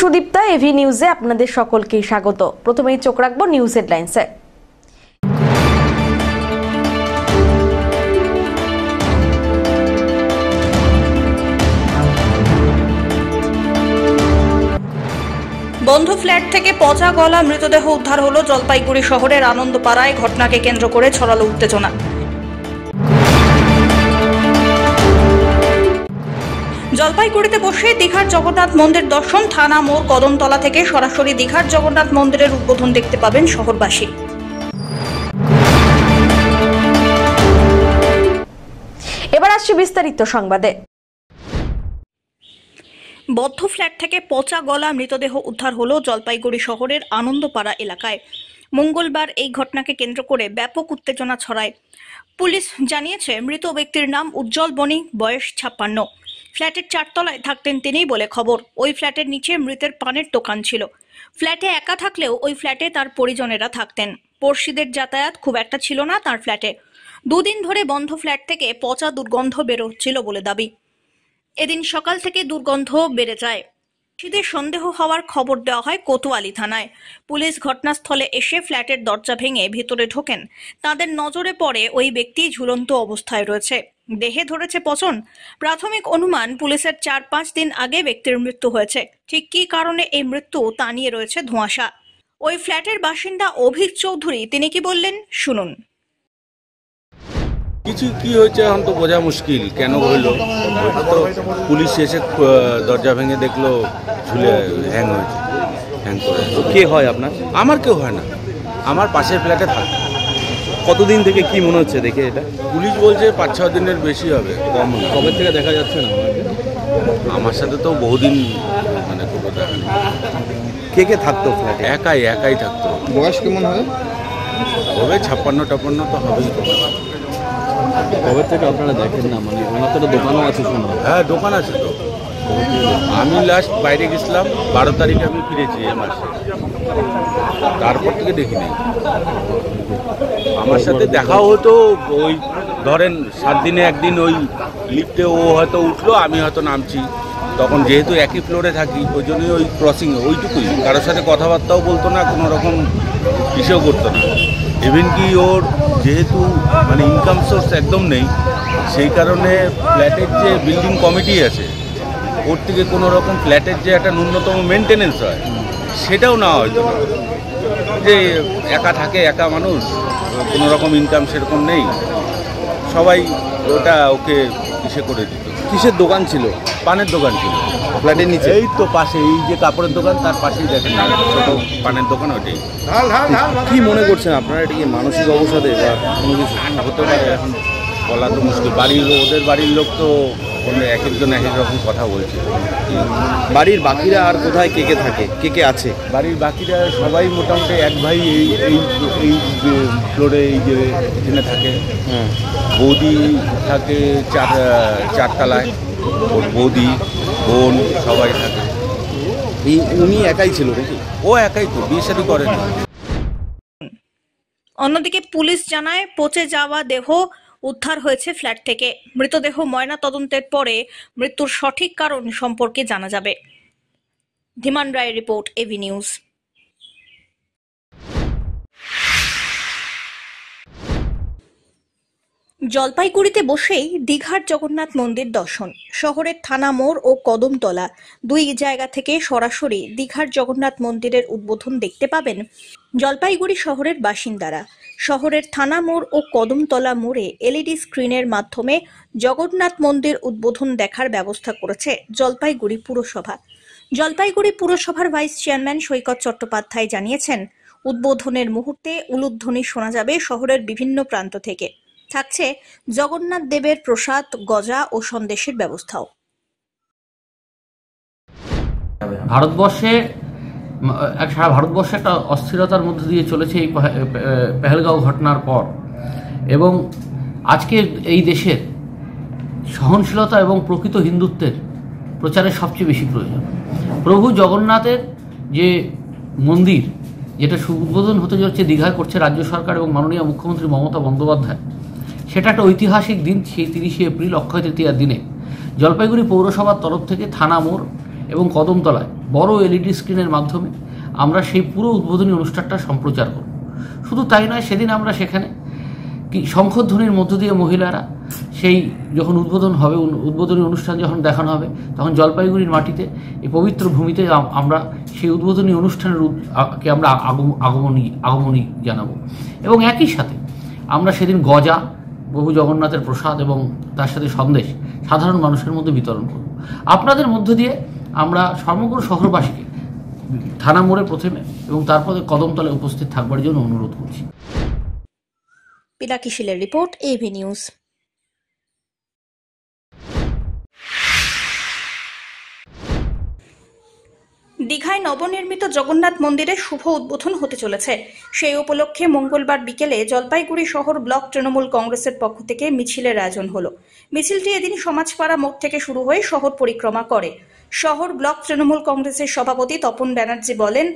Sudipta, AV নিউজে আপনাদের সকলকে স্বাগত। প্রথমেই চোখ রাখবো নিউজ হেডলাইন্সে। বন্ধ ফ্ল্যাট থেকে পচা গলা মৃতদেহ উদ্ধার হলো জলপাইগুড়ি শহরের আনন্দপাড়ায়। ঘটনাকে কেন্দ্র করে ছড়ালো উত্তেজনা। জলপাইগুড়িতে বসে দীঘার জগন্নাথ মন্দির দর্শন। থানা মোড় কদমতলা থেকে সরাসরি দীঘার জগন্নাথ মন্দিরের উদ্বোধন দেখতে পাবেন শহরবাসী। এবার আসছে বিস্তারিত সংবাদে। বদ্ধ ফ্ল্যাট থেকে পচা গলা মৃতদেহ উদ্ধার হলো জলপাইগুড়ি শহরের আনন্দপাড়া এলাকায়। মঙ্গলবার এই ঘটনাকে কেন্দ্র করে ব্যাপক উত্তেজনা ছড়ায়। পুলিশ জানিয়েছে, মৃত ব্যক্তির নাম উজ্জ্বল বণিক, বয়স 56। ফ্ল্যাটের 4 তলায় থাকতেন তিনি বলে খবর। ওই ফ্ল্যাটের নিচে মৃতের পানের দোকান ছিল। ফ্ল্যাটে একা থাকলেও ওই ফ্ল্যাটে তার পরিজনেরা থাকতেন। পড়শিদের যাতায়াত খুব একটা ছিল না তার ফ্ল্যাটে। 2 দিন ধরে বন্ধ ফ্ল্যাট থেকে পচা দুর্গন্ধ বেরোচ্ছিল বলে দাবি। এদিন সকাল থেকে দুর্গন্ধ বেড়ে যায়। পড়শিদের সন্দেহ হওয়ার খবর দেওয়া হয় কোতোয়ালি থানায়। পুলিশ ঘটনাস্থলে এসে ফ্ল্যাটের দরজা ভেঙে ভিতরে ঢোকেন। তাদের নজরে পড়ে ওই ব্যক্তি ঝুলন্ত অবস্থায় রয়েছে। দেহে ধরেছে পচন। প্রাথমিক অনুমান, পুলিশের 4-5 দিন আগে ব্যক্তির মৃত্যু হয়েছে। ঠিক কী কারণে এই মৃত্যু তা নিয়ে রয়েছে ধোঁয়াশা। ওই ফ্ল্যাটের বাসিন্দা অভিক চৌধুরী তিনি কি বললেন শুনুন। কিছু কি হয়েছে এখন তো বোঝা মুশকিল, কেন হইলো। তো পুলিশ এসে দরজা ভেঙে দেখলো ঝুলে হ্যাং হয়েছে, হ্যাং করে। কে হয় আপনার? আমার কেউ হয় না, আমার পাশের ফ্ল্যাটে থাকে। কতদিন থেকে কি মনে হচ্ছে দেখে এটা? পুলিশ বলছে 5-6 দিনের বেশি হবে, কম না। কবে থেকে দেখা যাচ্ছে না? আমার সাথে তো বহুদিন মানে কোনো দেখা নেই। কে কে থাকতো ফ্ল্যাটে? একাই থাকতো। বয়স কেমন হয়? হবে 56-58 তো হবেই। কবে থেকে আপনারা দেখেন না? মানে ওনার তো দোকানও আছে শুনলাম। হ্যাঁ, দোকান আছে তো। আমি লাস্ট বাইরে গেছিলাম 12 তারিখে, আমি ফিরেছি এই মাসে। তারপর থেকে দেখি নাই। আমার সাথে দেখাও হতো, ওই ধরেন 7 দিনে একদিন ওই লিফটে ও হয়তো উঠলো, আমি হয়তো নামছি। তখন যেহেতু একই ফ্লোরে থাকি, ওই জন্যই ওই ক্রসিংয়ে ওইটুকুই, কারোর সাথে কথাবার্তাও বলতো না, কোনো রকম ইসেও করতো না। ইভেন কি ওর যেহেতু মানে ইনকাম সোর্স একদম নেই, সেই কারণে ফ্ল্যাটের যে বিল্ডিং কমিটি আছে ওর থেকে কোনো রকম ফ্ল্যাটের যে একটা ন্যূনতম মেনটেনেন্স হয় সেটাও না হয়তো না। যে একা থাকে, একা মানুষ, কোনো রকম ইনকাম সেরকম নেই, সবাই ওটা ওকে ইসে করে দিত। কিসের দোকান ছিল? পানের দোকান ছিল ফ্ল্যাটের নিচে। এই তো পাশে, এই যে কাপড়ের দোকান তার পাশেই দেখেন ছোট পানের দোকান, ওইটাই। কি মনে করছেন আপনারা? এটা কি মানসিক অবসাদে বা কোনো কিছু হতে পারে, এখন বলা তো মুশকিল। ওদের বাড়ির লোক তো এক একজন এক এক রকম কথা বলছে। বাড়ির বাকিরা আর কোথায় কে কে থাকে, কে কে আছে? বাড়ির বাকিরা সবাই মোটামুটি এক ভাই এই ফ্লোরে, এই যে এখানে থাকে। হ্যাঁ, বৌদি থাকে 4 তলায়, ওর বৌদি, বোন সবাই থাকে। উনি একাই ছিল নাকি? ও একাই তো, বিয়ে শাদী করেনি। অন্যদিকে পুলিশ জানায়, পচে যাওয়া দেহ উদ্ধার হয়েছে ফ্ল্যাট থেকে। মৃতদেহ ময়না তদন্তের পরে মৃত্যুর সঠিক কারণ সম্পর্কে জানা যাবে। ধীমান রায়ের রিপোর্ট, এভি নিউজ। জলপাইগুড়িতে বসেই দীঘার জগন্নাথ মন্দির দর্শন। শহরের থানা মোড় ও কদমতলা 2 জায়গা থেকে সরাসরি দীঘার জগন্নাথ মন্দিরের উদ্বোধন দেখতে পাবেন জলপাইগুড়ি শহরের বাসিন্দারা। শহরের থানা মোড় ও কদমতলা মোড়ে এলইডি স্ক্রিনের মাধ্যমে জগন্নাথ মন্দির উদ্বোধন দেখার ব্যবস্থা করেছে জলপাইগুড়ি পুরসভা। জলপাইগুড়ি পুরসভার ভাইস চেয়ারম্যান সৈকত চট্টোপাধ্যায় জানিয়েছেন, উদ্বোধনের মুহূর্তে উলুধ্বনি শোনা যাবে শহরের বিভিন্ন প্রান্ত থেকে। থাকছে জগন্নাথ দেবের প্রসাদ, গজা ও সন্দেশের ব্যবস্থাও। সারা ভারতবর্ষে একটা অস্থিরতার মধ্যে দিয়ে চলেছে এই পেহেলগাঁও ঘটনার পর, এবং আজকে এই দেশের সহনশীলতা এবং প্রকৃত হিন্দুত্বের প্রচারের সবচেয়ে বেশি প্রয়োজন। প্রভু জগন্নাথের যে মন্দির, যেটা উদ্বোধন হতে যাচ্ছে দীঘায়, করছে রাজ্য সরকার এবং মাননীয় মুখ্যমন্ত্রী মমতা বন্দ্যোপাধ্যায়, সেটা একটা ঐতিহাসিক দিন। সেই 30শে এপ্রিল অক্ষয় তৃতীয়ার দিনে জলপাইগুড়ি পৌরসভার তরফ থেকে থানা মোড় এবং কদমতলায় বড় এলইডি স্ক্রিনের মাধ্যমে আমরা সেই পুরো উদ্বোধনী অনুষ্ঠানটা সম্প্রচার করব। শুধু তাই নয়, সেদিন আমরা সেখানে শঙ্খধ্বনির মধ্য দিয়ে মহিলারা সেই যখন উদ্বোধন হবে, উদ্বোধনী অনুষ্ঠান যখন দেখানো হবে, তখন জলপাইগুড়ির মাটিতে এই পবিত্র ভূমিতে আমরা সেই উদ্বোধনী অনুষ্ঠানের কে আমরা আগমনী জানাবো। এবং একই সাথে আমরা সেদিন গজা, প্রভু জগন্নাথের প্রসাদ এবং তার সাথে সন্দেশ সাধারণ মানুষের মধ্যে বিতরণ করব। আপনাদের মধ্য দিয়ে আমরা সমগ্র শহরবাসীকে থানা মোড়ে প্রথমে এবং তারপরে কদমতলায় উপস্থিত থাকবার জন্য অনুরোধ করছি। পিনাকি শীলের রিপোর্ট, এভি নিউজ। দীঘায় নবনির্মিত জগন্নাথ মন্দিরের শুভ উদ্বোধন হতে চলেছে। সেই উপলক্ষে মঙ্গলবার বিকেলে জলপাইগুড়ি শহর ব্লক তৃণমূল কংগ্রেসের পক্ষ থেকে মিছিলের আয়োজন হলো। মিছিলটি এদিন সমাজপাড়া মোড় থেকে শুরু হয়ে শহর পরিক্রমা করে। শহর ব্লক তৃণমূল কংগ্রেসের সভাপতি তপন ব্যানার্জি বলেন,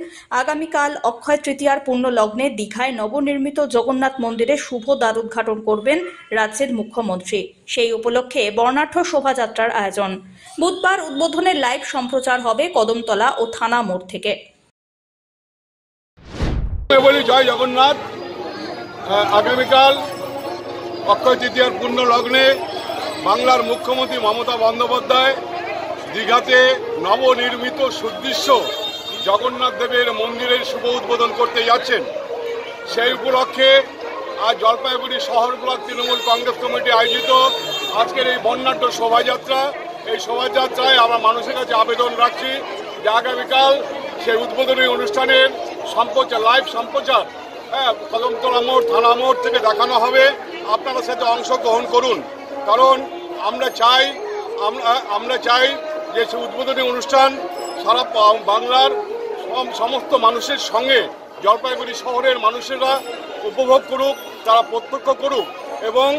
আগামীকাল অক্ষয় তৃতীয়ার পূর্ণ লগ্নে দীঘায় নবনির্মিত জগন্নাথ মন্দিরের শুভ দ্বার উদ্ঘাটন করবেন রাজ্যের মুখ্যমন্ত্রী। সেই উপলক্ষে বর্ণাঢ্য শোভাযাত্রার আয়োজন। বুধবার উদ্বোধনের লাইভ সম্প্রচার হবে কদমতলা ও থানা মোড় থেকে। বলি জয় জগন্নাথ। আগামীকাল অক্ষয় তৃতীয়ার পূর্ণ লগ্নে বাংলার মুখ্যমন্ত্রী মমতা বন্দ্যোপাধ্যায় দীঘাতে নবনির্মিত সুদৃশ্য জগন্নাথ দেবের মন্দিরের শুভ উদ্বোধন করতে যাচ্ছেন। সেই উপলক্ষে আজ জলপাইগুড়ি শহর ব্লক তৃণমূল কংগ্রেস কমিটি আয়োজিত আজকের এই বর্ণাঢ্য শোভাযাত্রা, এই শোভাযাত্রায় আমরা মানুষের কাছে আবেদন রাখছি যে আগামীকাল সেই উদ্বোধনী অনুষ্ঠানের লাইভ সম্প্রচার কদমতলা মোড়, থানা মোড় থেকে দেখানো হবে। আপনারা সাথে অংশগ্রহণ করুন, কারণ আমরা চাই যে সেই উদ্বোধনী অনুষ্ঠান সারা বাংলার সমস্ত মানুষের সঙ্গে জলপাইগুড়ি শহরের মানুষেরা উপভোগ করুক, তারা প্রত্যক্ষ করুক। এবং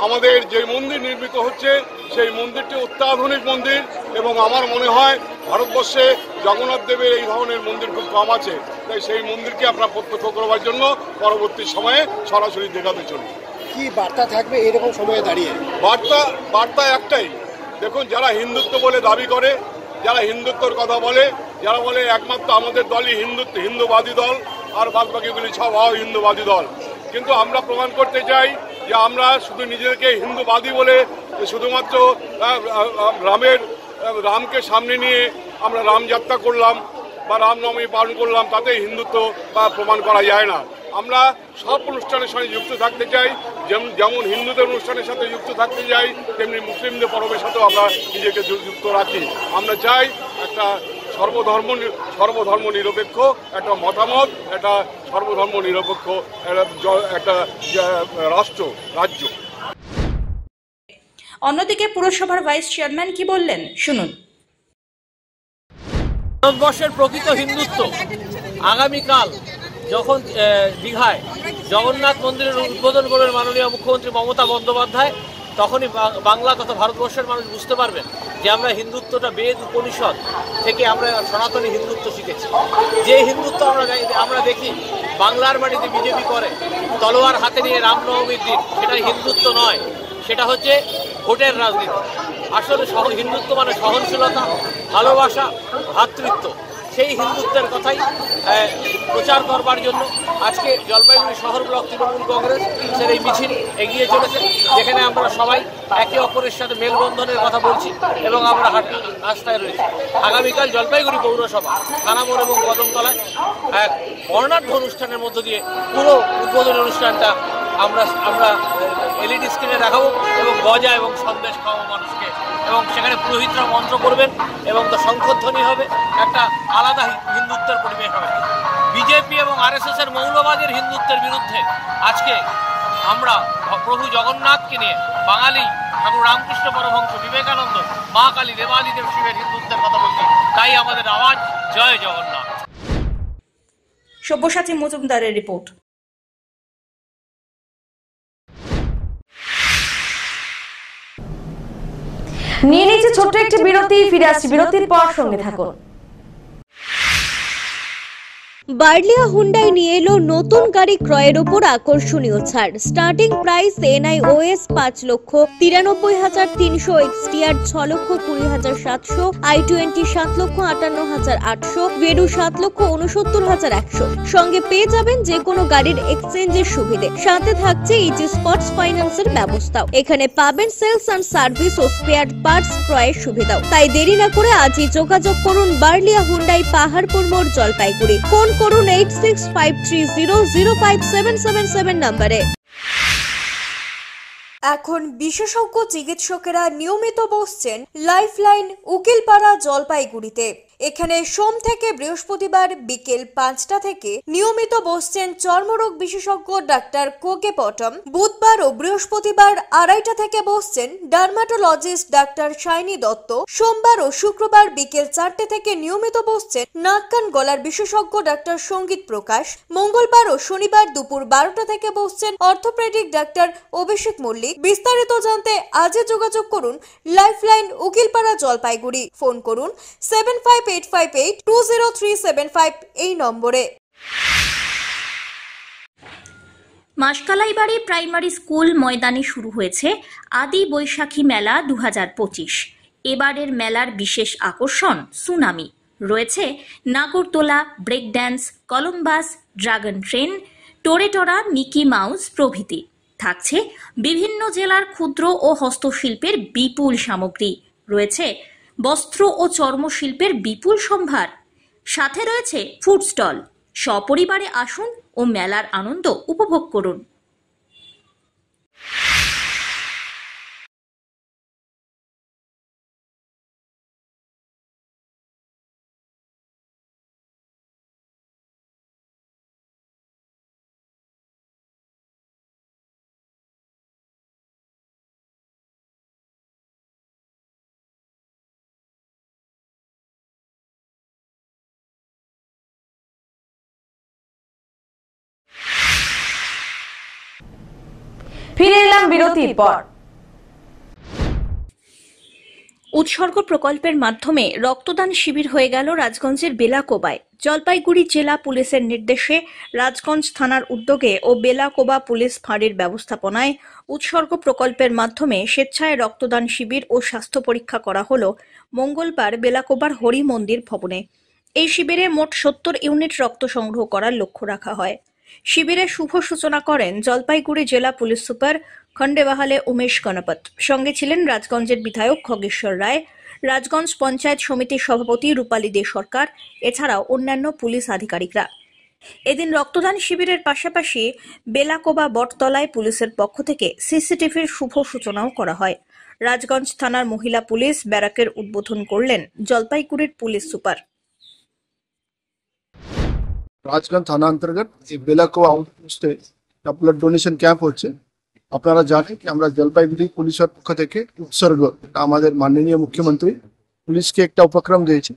আমাদের যে মন্দির নির্মিত হচ্ছে সেই মন্দিরটি অত্যাধুনিক মন্দির, এবং আমার মনে হয় ভারতবর্ষে জগন্নাথ দেবের এই ধরনের মন্দির খুব কম আছে। তাই সেই মন্দিরকে আপনারা প্রত্যক্ষ করবার জন্য পরবর্তী সময়ে সরাসরি দেখাতে চলুন। কি বার্তা থাকবে এরকম সময়ে দাঁড়িয়ে? বার্তা একটাই, দেখুন, যারা হিন্দুত্ব বলে দাবি করে, যারা হিন্দুত্বর কথা বলে, যারা বলে একমাত্র আমাদের দলই হিন্দুবাদী দল আর বাদবাকিগুলি সব হিন্দুবাদী দল, কিন্তু আমরা প্রমাণ করতে চাই যে আমরা শুধু নিজেদেরকে হিন্দুবাদী বলে শুধুমাত্র রামকে সামনে নিয়ে আমরা রামযাত্রা করলাম বা রামনবমী পালন করলাম, তাতে হিন্দুত্ব প্রমাণ করা যায় না। আমরা সব অনুষ্ঠানের সঙ্গে যুক্ত থাকতে চাই, যেমন হিন্দুদের অনুষ্ঠানের সাথে যুক্ত থাকতে চাই, তেমনি মুসলিমদের পরবের সাথেও আমরা নিজেকে যুক্ত রাখি। আমরা চাই একটা সর্বধর্ম নিরপেক্ষ একটা মতামত, একটা সর্বধর্ম নিরপেক্ষ একটা রাজ্য। অন্যদিকে পুরসভার ভাইস চেয়ারম্যান কি বললেন, শুনুন। ভারতবর্ষের প্রকৃত হিন্দুত্ব আগামীকাল যখন দীঘায় জগন্নাথ মন্দিরের উদ্বোধন করবেন মাননীয় মুখ্যমন্ত্রী মমতা বন্দ্যোপাধ্যায়, তখনই বাংলা তথা ভারতবর্ষের মানুষ বুঝতে পারবেন যে আমরা হিন্দুত্বটা বেদ উপনিষদ থেকে আমরা সনাতনী হিন্দুত্ব শিখেছি। যে হিন্দুত্ব আমরা দেখি বাংলার মাটিতে বিজেপি করে তলোয়ার হাতে নিয়ে রামনবমীর দিন, সেটা হিন্দুত্ব নয়, সেটা হচ্ছে ভোটের রাজনীতি। আসলে হিন্দুত্ব মানে সহনশীলতা, ভালোবাসা, ভ্রাতৃত্ব। সেই হিন্দুত্বের কথাই প্রচার করবার জন্য আজকে জলপাইগুড়ি শহর ব্লক তৃণমূল কংগ্রেস এই মিছিল এগিয়ে চলেছে, যেখানে আমরা সবাই একে অপরের সাথে মেলবন্ধনের কথা বলছি এবং আমরা রাস্তায় রয়েছি। আগামীকাল জলপাইগুড়ি পৌরসভা, থানামোড় এবং কদমতলায় এক বর্ণাঢ্য অনুষ্ঠানের মধ্য দিয়ে পুরো উদ্বোধনী অনুষ্ঠানটা আমরা এলইডি স্ক্রিনে দেখাবো এবং গজা এবং সন্দেশ খাওয়াবো মানুষকে, এবং সেখানে পুরোহিতরা মন্ত্র করবেন এবং তো শঙ্খধ্বনি হবে, একটা আলাদা হিন্দুত্বের পরিবেশ হবে। বিজেপি এবং আরএসএস এর মৌলবাদের হিন্দুত্বের বিরুদ্ধে আজকে আমরা প্রভু জগন্নাথকে নিয়ে বাঙালি ঠাকুর রামকৃষ্ণ পরমহংস, বিবেকানন্দ, মা কালী, দেবালী দেব শিবের হিন্দুত্বের কথা বলছি। তাই আমাদের আওয়াজ জয় জগন্নাথ। সব্যসাচী মজুমদারের রিপোর্ট। নিয়ে নিচ্ছে ছোট্ট একটি বিরতি, ফিরে আসছি বিরতির পর, সঙ্গে থাকুন। বার্লিয়া হুন্ডাই নিয়ে এলো নতুন গাড়ি ক্রয়ের ওপর আকর্ষণীয় ছাড়। Starting price NIOS 5,93,300, XTR 6,20,700, i20 7,58,800, ভেডু 7,69,100। সঙ্গে পেয়ে যাবেন যে কোনো গাড়ির এক্সচেঞ্জের সুবিধে, সাথে থাকছে ইজি স্পটস ফাইন্যান্সের ব্যবস্থাও। এখানে পাবেন সেলস অ্যান্ড সার্ভিস ও স্পেয়ার পার্টস ক্রয়ের সুবিধাও। তাই দেরি না করে আজই যোগাযোগ করুন বার্লিয়া হুন্ডাই, পাহাড়পুর মোড়, জলপাইগুড়ি। ফোন করুন 8653005777 নম্বরে। এখন বিশেষজ্ঞ চিকিৎসকেরা নিয়মিত বসছেন লাইফলাইন উকিলপাড়া, জলপাইগুড়িতে। এখানে সোম থেকে বৃহস্পতিবার বিকেল 5টা থেকে নিয়মিত বসছেন চর্মরোগ বিশেষজ্ঞ ডাক্তার কোকে পটম। বুধবার ও বৃহস্পতিবার 2:30 থেকে বসছেন ডার্মাটোলজিস্ট ডাক্তার শাইনি দত্ত। সোমবার ও শুক্রবার বিকেল 4টে থেকে নিয়মিত বসছেন নাক কান গলার বিশেষজ্ঞ ডাক্তার সঙ্গীত প্রকাশ। মঙ্গলবার ও শনিবার দুপুর 12টা থেকে বসছেন অর্থোপেডিক ডাক্তার অভিষেক মল্লিক। বিস্তারিত জানতে আজই যোগাযোগ করুন লাইফলাইন উকিলপাড়া, জলপাইগুড়ি। ফোন করুন 7585820375 এই নম্বরে। মাসকালাইবাড়ি প্রাইমারি স্কুল ময়দানে শুরু হয়েছে আদি বৈশাখী মেলা 2025। এবারের মেলার বিশেষ আকর্ষণ সুনামি। রয়েছে নাগরদোলা, break dance, Columbus, dragon train, টোরেটোরা, মিকি মাউস প্রভৃতি। থাকছে বিভিন্ন জেলার ক্ষুদ্র ও হস্তশিল্পের বিপুল সামগ্রী। রয়েছে বস্ত্র ও চর্মশিল্পের বিপুল সম্ভার। সাথে রয়েছে ফুড স্টল। সপরিবারে আসুন ও মেলার আনন্দ উপভোগ করুন। ফিরে এলাম বিরতির পর। উৎসর্গ প্রকল্পের মাধ্যমে রক্তদান শিবির হয়ে গেল রাজগঞ্জের বেলাকোবায়। জলপাইগুড়ি জেলা পুলিশের নির্দেশে রাজগঞ্জ থানার উদ্যোগে ও বেলাকোবা পুলিশ ফাঁড়ির ব্যবস্থাপনায় উৎসর্গ প্রকল্পের মাধ্যমে স্বেচ্ছায় রক্তদান শিবির ও স্বাস্থ্য পরীক্ষা করা হলো মঙ্গলবার বেলাকোবার হরি মন্দির ভবনে। এই শিবিরে মোট 70 ইউনিট রক্ত সংগ্রহ করার লক্ষ্য রাখা হয়। শিবিরের শুভ সূচনা করেন জলপাইগুড়ি জেলা পুলিশ সুপার খন্ডেবাহালে উমেশ গণপত। সঙ্গে ছিলেন রাজগঞ্জের বিধায়ক খগেশ্বর রায়, রাজগঞ্জ পঞ্চায়েত সমিতির সভাপতি রূপালী দে সরকার, এছাড়াও অন্যান্য পুলিশ আধিকারিকরা। এদিন রক্তদান শিবিরের পাশাপাশি বেলাকোবা বটতলায় পুলিশের পক্ষ থেকে সিসিটিভির শুভ সূচনাও করা হয়। রাজগঞ্জ থানার মহিলা পুলিশ ব্যারাকের উদ্বোধন করলেন জলপাইগুড়ির পুলিশ সুপার। রাজগঞ্জ থানা অন্তর্গত বেলাকোবা আউটপোস্টে ব্লাড ডোনেশন ক্যাম্প হচ্ছে। আপনারা জানেন কি আমরা জলপাইগুড়ি পুলিশের পক্ষ থেকে উৎসর্গ, আমাদের মাননীয় মুখ্যমন্ত্রী পুলিশকে একটা উপক্রম দিয়েছে,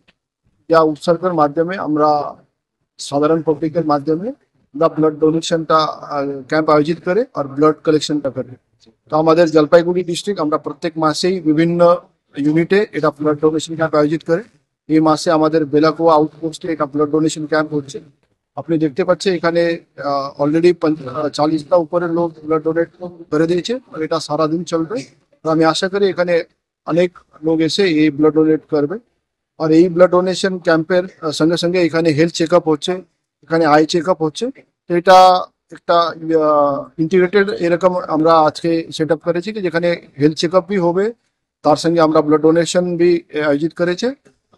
যা উৎসর্গের মাধ্যমে আমরা সাধারণ পাবলিকের মাধ্যমে আমরা ব্লাড ডোনেশনটা ক্যাম্প আয়োজিত করে আর ব্লাড কালেকশনটা করে। তো আমাদের জলপাইগুড়ি ডিস্ট্রিক্ট আমরা প্রত্যেক মাসেই বিভিন্ন ইউনিটে এটা ব্লাড ডোনেশন ক্যাম্প আয়োজিত করে। এই মাসে আমাদের বেলাকোবা আউটপোস্টে এটা ব্লাড ডোনেশন ক্যাম্প হচ্ছে। আপনি দেখতে পাচ্ছেন এখানে অলরেডি 40টা উপরে লোক ব্লাড ডোনেট করে দিয়েছে আর এটা সারাদিন চলবে। তো আমি আশা করি এখানে অনেক লোক এসে এই ব্লাড ডোনেট করবে। আর এই ব্লাড ডোনেশন ক্যাম্পের সঙ্গে সঙ্গে এখানে হেলথ চেক আপ হচ্ছে, এখানে আই চেক আপ হচ্ছে। তো এটা একটা ইন্টিগ্রেটেড এরকম আমরা আজকে সেট আপ করেছি কি যেখানে হেলথ চেক আপ বি হবে, তার সঙ্গে আমরা ব্লাড ডোনেশন বি আয়োজিত করেছে।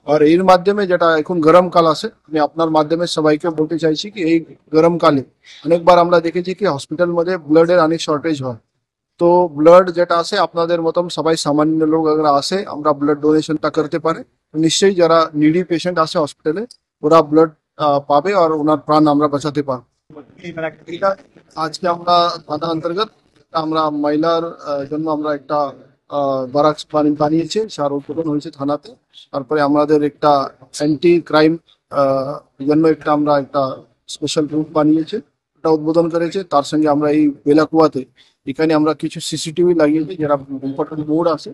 আর এর মাধ্যমে যেটা এখন গরমকাল আসে, আমি আপনার মাধ্যমে সবাইকে বলতে চাইছি কি এই গরমকালে অনেকবার আমরা দেখেছি কি হসপিটাল মধ্যে ব্লাডের অনেক শর্টেজ হয়। তো ব্লাড যেটা আসে আপনাদের মতন সবাই সামান্য লোক अगर আসে আমরা ব্লাড ডোনেশনটা করতে পারে, নিশ্চয়ই যারা নিডি পেশেন্ট আসে হসপিটালে ওরা ব্লাড পাবে আর ওনার প্রাণ আমরা বাঁচাতে পারবো। আজকে আমরা থানা অন্তর্গত আমরা মহিলার জন্য আমরা একটা বারাক্স বানিয়েছে, সার উদ্বোধন হয়েছে থানাতে। তারপরে আমাদের একটা অ্যান্টি ক্রাইম জন্য আমরা একটা স্পেশাল রুট বানিয়েছে, ওটা উদ্বোধন করেছে। তার সঙ্গে আমরা এই বেলাকুয়াতে এখানে আমরা কিছু সিসিটিভি লাগিয়েছি যারা ইম্পর্টেন্ট মোড আছে।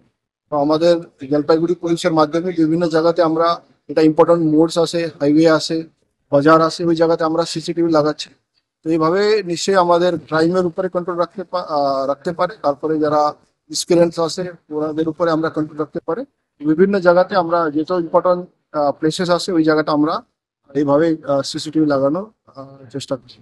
তো আমাদের জলপাইগুড়ি পুলিশের মাধ্যমে বিভিন্ন জায়গাতে আমরা এটা ইম্পর্টেন্ট মোডস আছে, হাইওয়ে আছে, বাজার আছে ওই জায়গাতে আমরা সিসিটিভি লাগাচ্ছি। তো এইভাবে নিশ্চয়ই আমাদের ক্রাইমের উপরে কন্ট্রোল রাখতে পারে। তারপরে যারা এক্সপিরিয়েন্স আছে ওনাদের উপরে আমরা কন্ট্রোল রাখতে পারে। বিভিন্ন জায়গাতে আমরা যেটা ইম্পর্টেন্ট প্লেসেস আছে ওই জায়গাটা আমরা এইভাবে সিসিটিভি লাগানোর চেষ্টা করছি।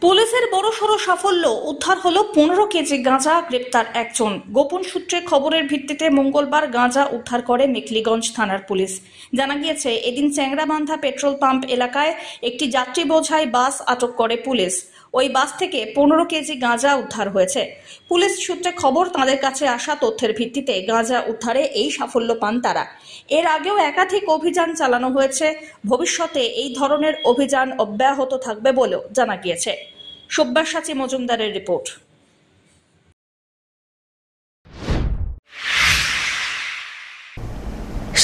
পুলিশের বড়সড় সাফল্য, উদ্ধার হলো 15 কেজি গাঁজা, গ্রেপ্তার একজন। গোপন সূত্রে খবরের ভিত্তিতে মঙ্গলবার গাঁজা উদ্ধার করে মেখলিগঞ্জ থানার পুলিশ। জানা গিয়েছে এদিন চ্যাংরাবান্ধা পেট্রোল পাম্প এলাকায় একটি যাত্রী বোঝাই বাস আটক করে পুলিশ। ওই বাস থেকে 15 কেজি গাঁজা উদ্ধার হয়েছে। পুলিশ সূত্রে খবর, তাদের কাছে আসা তথ্যের ভিত্তিতে গাঁজা উদ্ধারে এই সাফল্য পান তারা। এর আগেও একাধিক অভিযান চালানো হয়েছে। ভবিষ্যতে এই ধরনের অভিযান অব্যাহত থাকবে বলেও জানা গিয়েছে। সব্যসাচী মজুমদারের রিপোর্ট।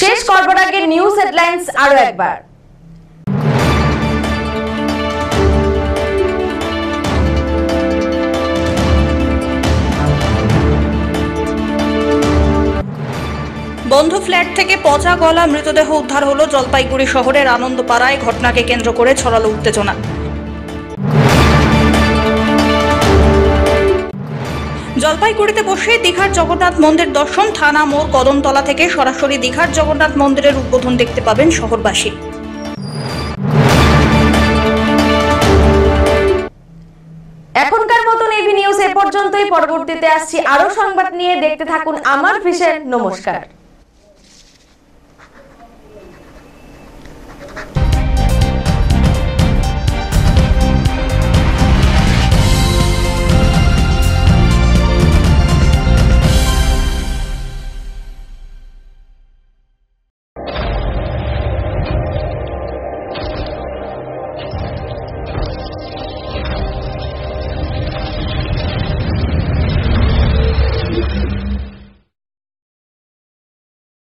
শেষ করবার আগে নিউজ হেডলাইন্স আরো একবার। বন্ধ ফ্ল্যাট থেকে পচা গলা মৃতদেহ উদ্ধার হলো জলপাইগুড়ি শহরের আনন্দপাড়ায়। ঘটনাকে কেন্দ্র করে ছড়ালো উত্তেজনা। জলপাইগুড়িতে বসে দীঘার জগন্নাথ মন্দির দর্শন। থানা মোড় কদমতলা থেকে সরাসরি দীঘার জগন্নাথ মন্দিরের উদ্বোধন দেখতে পাবেন শহরবাসী। এখনকার মতন এভি নিউজ এ পর্যন্তই। পরবর্তীতে আসছি আরো সংবাদ নিয়ে। দেখতে থাকুন আমার ভিশন। নমস্কার।